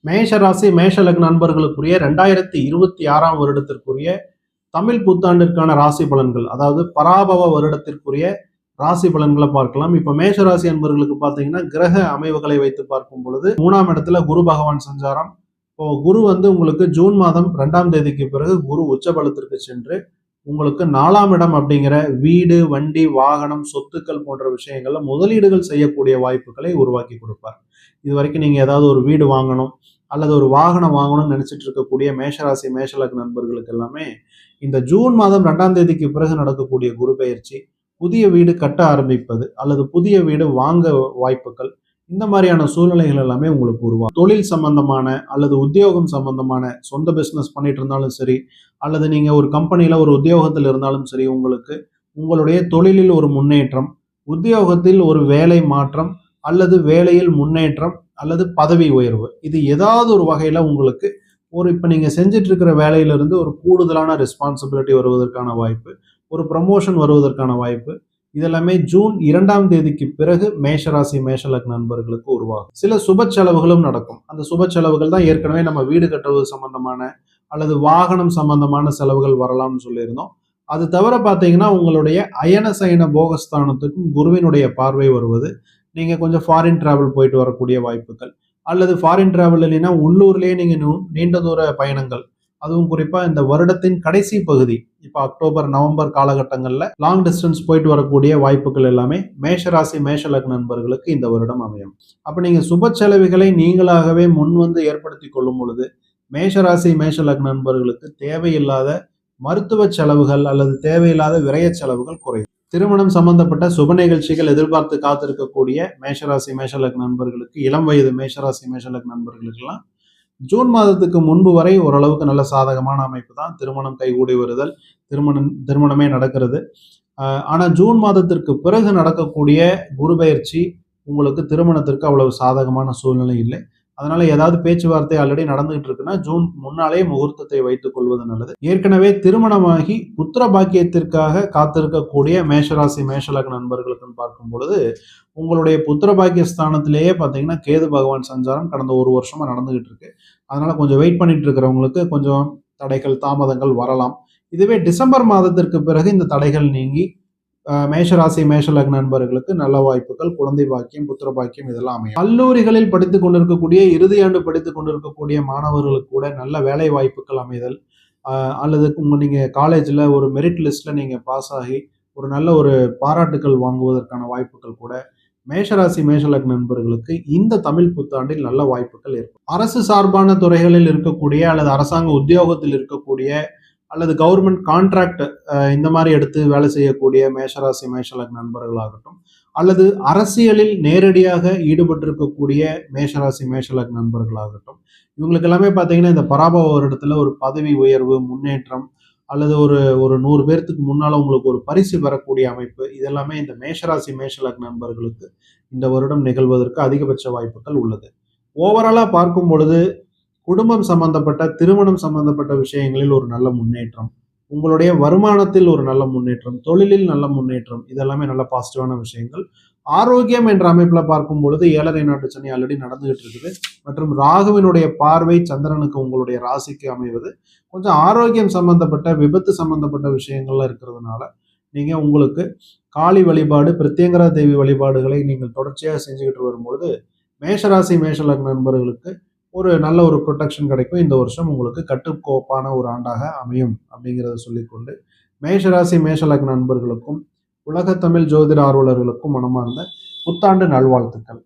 மேஷ ராசி மேஷ லக்ன நண்பர்களுக்குரிய 2026ஆம் வருடத்திற்குரிய தமிழ் புத்தாண்டிற்கான ராசி பலன்கள், அதாவது பராபவ வருடத்திற்குரிய ராசி பலன்களை பார்க்கலாம். இப்ப மேஷ ராசி அன்பர்களுக்கு பாத்தீங்கன்னா கிரக அமைவுகளை வைத்து பார்க்கும் பொழுது 3ஆம் இடத்துல குரு பகவான் சஞ்சாரம். இப்போ குரு உங்களுக்கு ஜூன் மாதம் 2ஆம் தேதிக்கு பிறகு குரு உச்சபலத்திற்கு சென்று உங்களுக்கு 4ஆம் இடம் அப்படிங்கிற வீடு, வண்டி, வாகனம், சொத்துக்கள் போன்ற விஷயங்கள்ல முதலீடுகள் செய்யக்கூடிய வாய்ப்புகளை உருவாக்கி கொடுப்பார். இது வரைக்கும் நீங்க ஏதாவது ஒரு வீடு வாங்கணும் அல்லது ஒரு வாகனம் வாங்கணும்னு நினைச்சிட்டு இருக்கக்கூடிய மேஷராசி மேஷலக்ன நண்பர்களுக்கு எல்லாமே இந்த ஜூன் மாதம் 2ஆம் தேதிக்கு பிறகு நடக்கக்கூடிய குரு பெயர்ச்சி புதிய வீடு கட்ட ஆரம்பிப்பது அல்லது புதிய வீடு வாங்க வாய்ப்புகள், இந்த மாதிரியான சூழ்நிலைகள் எல்லாமே உங்களுக்கு உருவாகும். தொழில் சம்பந்தமான அல்லது உத்தியோகம் சம்பந்தமான சொந்த பிசினஸ் பண்ணிட்டு இருந்தாலும் சரி, அல்லது நீங்க ஒரு கம்பெனியில ஒரு உத்தியோகத்தில் இருந்தாலும் சரி, உங்களுக்கு உங்களுடைய தொழிலில் ஒரு முன்னேற்றம், உத்தியோகத்தில் ஒரு வேலை மாற்றம் அல்லது வேலையில் முன்னேற்றம் அல்லது பதவி உயர்வு, இது ஏதாவது ஒரு வகையில உங்களுக்கு இப்ப நீங்க செஞ்சுட்டு இருக்கிற வேலையிலிருந்து ஒரு கூடுதலான ரெஸ்பான்சிபிலிட்டி வருவதற்கான வாய்ப்பு, ஒரு ப்ரமோஷன் வருவதற்கான வாய்ப்பு, இதெல்லாமே ஜூன் 2ஆம் தேதிக்கு பிறகு மேஷராசி மேஷலக்ன நண்பர்களுக்கு உருவாகும். சில சுப செலவுகளும் நடக்கும். அந்த சுப செலவுகள் தான் ஏற்கனவே நம்ம வீடு கட்டுவது சம்பந்தமான அல்லது வாகனம் சம்பந்தமான செலவுகள் வரலாம்னு சொல்லியிருந்தோம். அது தவிர பார்த்தீங்கன்னா உங்களுடைய அயன சயன போகஸ்தானத்துக்கும் குருவினுடைய பார்வை வருவது, நீங்க கொஞ்சம் ஃபாரின் டிராவல் போயிட்டு வரக்கூடிய வாய்ப்புகள், அல்லது ஃபாரின் டிராவல் இல்லைன்னா உள்ளூர்லேயே நீங்க நீண்ட தூர பயணங்கள், அதுவும் குறிப்பா இந்த வருடத்தின் கடைசி பகுதி, இப்ப அக்டோபர் நவம்பர் காலகட்டங்கள்ல லாங் டிஸ்டன்ஸ் போயிட்டு வரக்கூடிய வாய்ப்புகள் எல்லாமே மேஷராசி மேஷலக்ன நண்பர்களுக்கு இந்த வருடம் அமையும். அப்ப நீங்க சுப செலவுகளை நீங்களாகவே முன் வந்து ஏற்படுத்தி கொள்ளும் பொழுது மேஷராசி மேஷலக்ன நண்பர்களுக்கு தேவையில்லாத மருத்துவ செலவுகள் அல்லது தேவையில்லாத விரய செலவுகள் குறையும். திருமணம் சம்பந்தப்பட்ட சுப நிகழ்ச்சிகள் எதிர்பார்த்து காத்திருக்கக்கூடிய மேஷராசி மேஷலக்ன நண்பர்களுக்கு, இளம் வயது மேஷராசி மேஷலக்ன நண்பர்களுக்கு எல்லாம் ஜூன் மாதத்துக்கு முன்பு வரை ஓரளவுக்கு நல்ல சாதகமான அமைப்பு தான். திருமணம் கைகூடி வருதல், திருமணமே நடக்கிறது. ஆனா ஜூன் மாதத்திற்கு பிறகு நடக்கக்கூடிய குரு பயிற்சி உங்களுக்கு திருமணத்திற்கு அவ்வளவு சாதகமான சூழ்நிலை இல்லை. அதனால ஏதாவது பேச்சுவார்த்தை ஆல்ரெடி நடந்துகிட்டு இருக்குன்னா ஜூன் முன்னாலே முகூர்த்தத்தை வைத்துக் கொள்வது நல்லது. ஏற்கனவே திருமணமாகி புத்திர பாக்கியத்திற்காக காத்திருக்கக்கூடிய மேஷராசி மேஷலக்ன நண்பர்களுக்குன்னு பார்க்கும் பொழுது உங்களுடைய புத்திர பாக்கிய ஸ்தானத்திலேயே பார்த்தீங்கன்னா கேது பகவான் சஞ்சாரம் கடந்த ஒரு வருஷமா நடந்துகிட்டு இருக்கு. அதனால கொஞ்சம் வெயிட் பண்ணிட்டு இருக்கிறவங்களுக்கு கொஞ்சம் தடைகள் தாமதங்கள் வரலாம். இதுவே டிசம்பர் மாதத்திற்கு பிறகு இந்த தடைகள் நீங்கி மேஷராசி மேஷலக்ன நண்பர்களுக்கு நல்ல வாய்ப்புகள், குழந்தை பாக்கியம், புத்திர பாக்கியம் இதெல்லாம் அமையும். கல்லூரிகளில் படித்துக் கொண்டிருக்கக்கூடிய இறுதி ஆண்டு படித்துக் கொண்டிருக்கக்கூடிய மாணவர்களுக்கு கூட நல்ல வேலை வாய்ப்புகள் அமைதல், அல்லது நீங்க காலேஜ்ல ஒரு மெரிட் லிஸ்ட்ல நீங்க பாஸ் ஆகி ஒரு நல்ல ஒரு பாராட்டுகள் வாங்குவதற்கான வாய்ப்புகள் கூட மேஷராசி மேஷலக்ன நண்பர்களுக்கு இந்த தமிழ் புத்தாண்டில் நல்ல வாய்ப்புகள் ஏற்படும். அரசு சார்பான துறைகளில் இருக்கக்கூடிய அல்லது அரசாங்க உத்தியோகத்தில் இருக்கக்கூடிய அல்லது கவர்மெண்ட் கான்ட்ராக்ட் இந்த மாதிரி எடுத்து வேலை செய்யக்கூடிய மேஷராசி மேஷலக்ன நண்பர்களாகட்டும், அல்லது அரசியலில் நேரடியாக ஈடுபட்டிருக்கக்கூடிய மேஷராசி மேஷலக்ன நண்பர்களாகட்டும், இவங்களுக்கு எல்லாமே பார்த்தீங்கன்னா இந்த பராபவ வருடத்துல ஒரு பதவி உயர்வு, முன்னேற்றம் அல்லது ஒரு 100 பேர்த்துக்கு முன்னால உங்களுக்கு ஒரு பரிசு பெறக்கூடிய அமைப்பு, இதெல்லாமே இந்த மேஷராசி மேஷலக்ன நண்பர்களுக்கு இந்த வருடம் நிகழ்வதற்கு அதிகபட்ச வாய்ப்புகள் உள்ளது. ஓவராலா பார்க்கும் பொழுது குடும்பம் சம்பந்தப்பட்ட, திருமணம் சம்பந்தப்பட்ட விஷயங்களில் ஒரு நல்ல முன்னேற்றம், உங்களுடைய வருமானத்தில் ஒரு நல்ல முன்னேற்றம், தொழிலில் நல்ல முன்னேற்றம், இதெல்லாமே நல்ல பாசிட்டிவான விஷயங்கள். ஆரோக்கியம் என்ற அமைப்புல பார்க்கும் பொழுது 7.5 நாட்டு சனி ஆல்ரெடி நடந்துகிட்டு இருக்குது மற்றும் ராகுவினுடைய பார்வை சந்திரனுக்கு உங்களுடைய ராசிக்கு அமைவது கொஞ்சம் ஆரோக்கியம் சம்பந்தப்பட்ட, விபத்து சம்பந்தப்பட்ட விஷயங்கள்ல இருக்கிறதுனால நீங்க உங்களுக்கு காளி வழிபாடு, பிரத்யங்கரா தேவி வழிபாடுகளை நீங்கள் தொடர்ச்சியாக செஞ்சுக்கிட்டு வரும்பொழுது மேஷராசி மேஷலக்ன நண்பர்களுக்கு ஒரு நல்ல ஒரு ப்ரொடெக்ஷன் கிடைக்கும். இந்த வருஷம் உங்களுக்கு கட்டுக்கோப்பான ஒரு ஆண்டாக அமையும் அப்படிங்கிறத சொல்லிக்கொண்டு மேஷராசி மேஷலக்ன நண்பர்களுக்கும் உலக தமிழ் ஜோதிட ஆர்வலர்களுக்கும் மனமார்ந்த புத்தாண்டு நல்வாழ்த்துக்கள்.